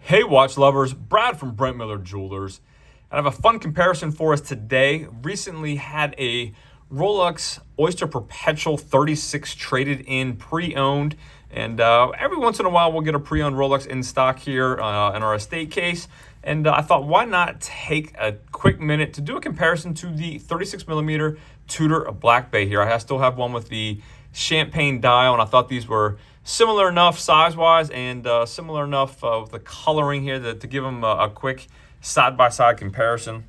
Hey watch lovers, Brad from Brent Miller Jewelers. I have a fun comparison for us today. Recently had a Rolex Oyster Perpetual 36 traded in pre-owned, and every once in a while we'll get a pre-owned Rolex in stock here in our estate case. And I thought, why not take a quick minute to do a comparison to the 36 millimeter Tudor Black Bay here. I still have one with the champagne dial, and I thought these were similar enough size-wise and similar enough with the coloring here to give them a quick side-by-side comparison.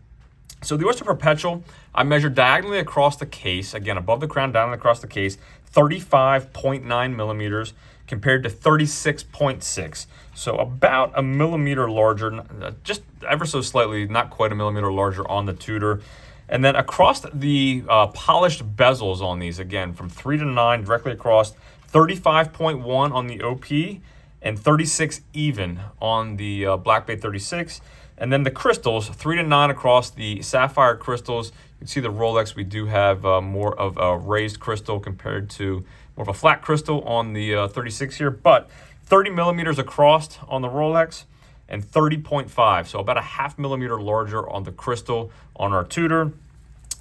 So the Oyster Perpetual, I measured diagonally across the case, again, above the crown, down across the case, 35.9 millimeters compared to 36.6. So about a millimeter larger, just ever so slightly, not quite a millimeter larger on the Tudor. And then across the polished bezels on these, again, from 3 to 9, directly across, 35.1 on the OP and 36 even on the Black Bay 36. And then the crystals, 3 to 9 across the sapphire crystals. You can see the Rolex, we do have more of a raised crystal compared to more of a flat crystal on the 36 here, but 30 millimeters across on the Rolex and 30.5, so about a half millimeter larger on the crystal on our Tudor.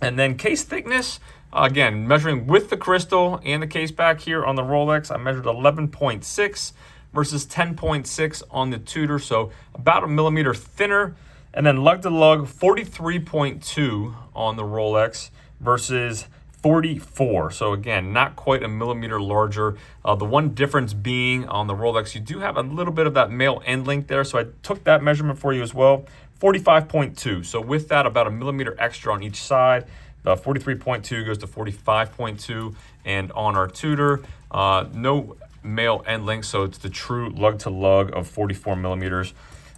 And then case thickness, again, measuring with the crystal and the case back here on the Rolex, I measured 11.6 versus 10.6 on the Tudor, so about a millimeter thinner. And then lug to lug, 43.2 on the Rolex versus 44. So again, not quite a millimeter larger. The one difference being on the Rolex, you do have a little bit of that male end link there. So I took that measurement for you as well, 45.2. So with that, about a millimeter extra on each side. The 43.2 goes to 45.2. And on our Tudor, no male end link, so it's the true lug to lug of 44 millimeters.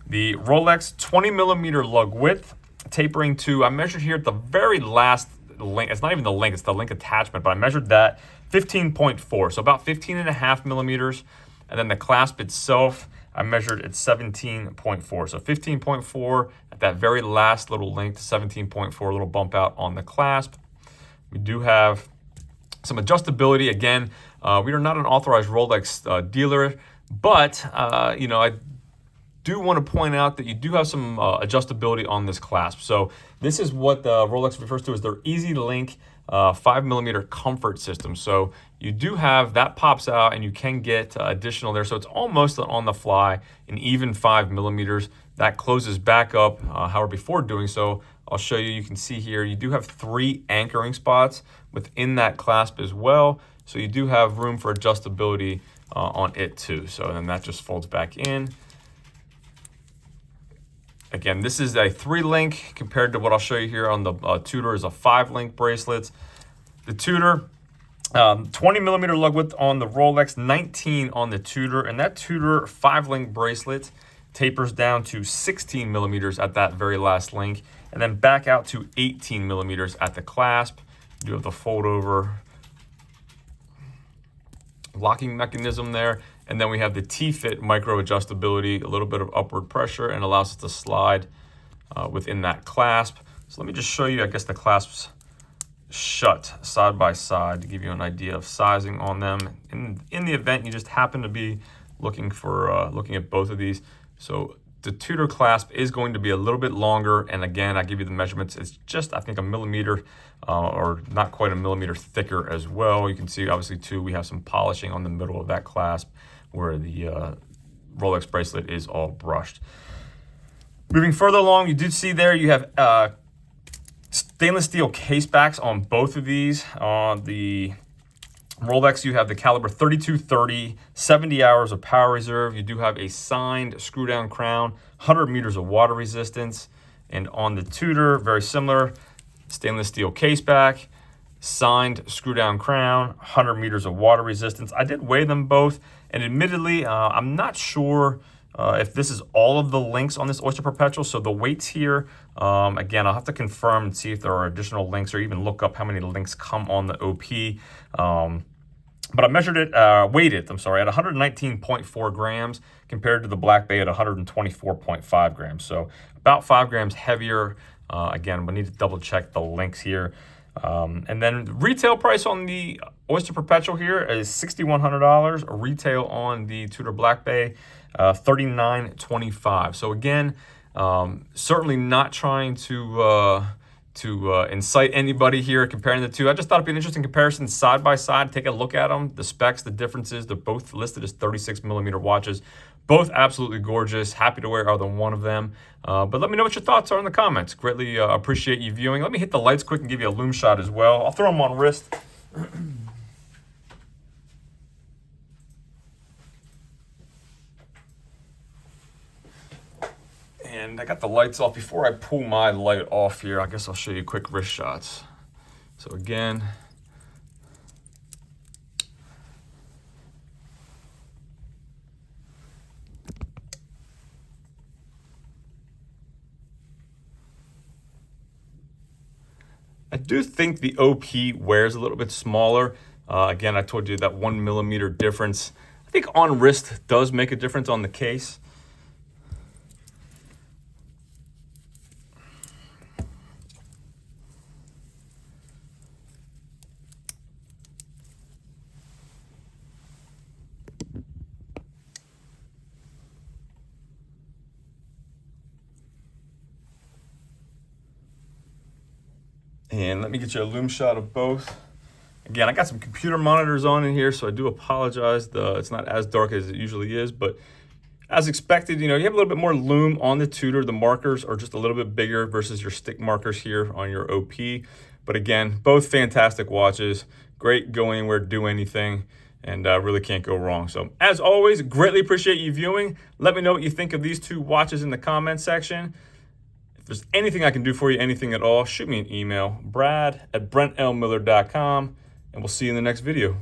The Rolex 20 millimeter lug width, tapering to, I measured here at the very last link, it's not even the link, it's the link attachment, but I measured that 15.4, so about 15.5 millimeters. And then the clasp itself, I measured at 17.4, so 15.4 at that very last little link to 17.4, a little bump out on the clasp. We do have some adjustability. Again, we are not an authorized Rolex dealer, but I do want to point out that you do have some adjustability on this clasp. So this is what the Rolex refers to as their Easy Link 5 millimeter comfort system. So you do have that pops out, and you can get additional there. So it's almost on the fly, an even 5 millimeters. That closes back up. However, before doing so, I'll show you. You can see here you do have 3 anchoring spots within that clasp as well. So you do have room for adjustability on it too. So then that just folds back in. Again, this is a 3-link compared to what I'll show you here on the Tudor is a 5-link bracelet. The Tudor, 20 millimeter lug width on the Rolex, 19 on the Tudor, and that Tudor 5-link bracelet tapers down to 16 millimeters at that very last link, and then back out to 18 millimeters at the clasp. You do have the fold over locking mechanism there. And then we have the T-Fit micro adjustability, a little bit of upward pressure, and allows us to slide within that clasp. So let me just show you, I guess, the clasps shut side by side to give you an idea of sizing on them. In the event you just happen to be looking for looking at both of these. So the Tudor clasp is going to be a little bit longer, and again, I give you the measurements. It's just, I think, a millimeter or not quite a millimeter thicker as well. You can see, obviously, too, we have some polishing on the middle of that clasp where the Rolex bracelet is all brushed. Moving further along, you did see there you have stainless steel case backs on both of these. On the Rolex, you have the caliber 3230, 70 hours of power reserve. You do have a signed screw down crown, 100 meters of water resistance. And on the Tudor, very similar, stainless steel case back, signed screw down crown, 100 meters of water resistance. I did weigh them both, and admittedly, I'm not sure if this is all of the links on this Oyster Perpetual. So the weights here, again, I'll have to confirm and see if there are additional links, or even look up how many links come on the OP. But I measured it, weighed it, I'm sorry, at 119.4 grams compared to the Black Bay at 124.5 grams. So about 5 grams heavier. Again, we need to double check the links here. And then retail price on the Oyster Perpetual here is $6,100. Retail on the Tudor Black Bay $39.25. So again, certainly not trying to incite anybody here comparing the two. I just thought it'd be an interesting comparison side by side. Take a look at them, the specs, the differences. They're both listed as 36mm watches. Both absolutely gorgeous. Happy to wear either one of them. But let me know what your thoughts are in the comments. Greatly appreciate you viewing. Let me hit the lights quick and give you a lume shot as well. I'll throw them on wrist. And I got the lights off. Before I pull my light off here, I guess I'll show you quick wrist shots. So again, I do think the OP wears a little bit smaller. Again, I told you that 1mm difference. I think on wrist does make a difference on the case. And let me get you a lume shot of both. Again, I got some computer monitors on in here, so I do apologize. It's not as dark as it usually is, but as expected, you know, you have a little bit more lume on the Tudor. The markers are just a little bit bigger versus your stick markers here on your OP. But again, both fantastic watches. Great go anywhere, do anything, and really can't go wrong. So as always, greatly appreciate you viewing. Let me know what you think of these two watches in the comment section. If there's anything I can do for you, anything at all, shoot me an email, brad@brentlmiller.com, and we'll see you in the next video.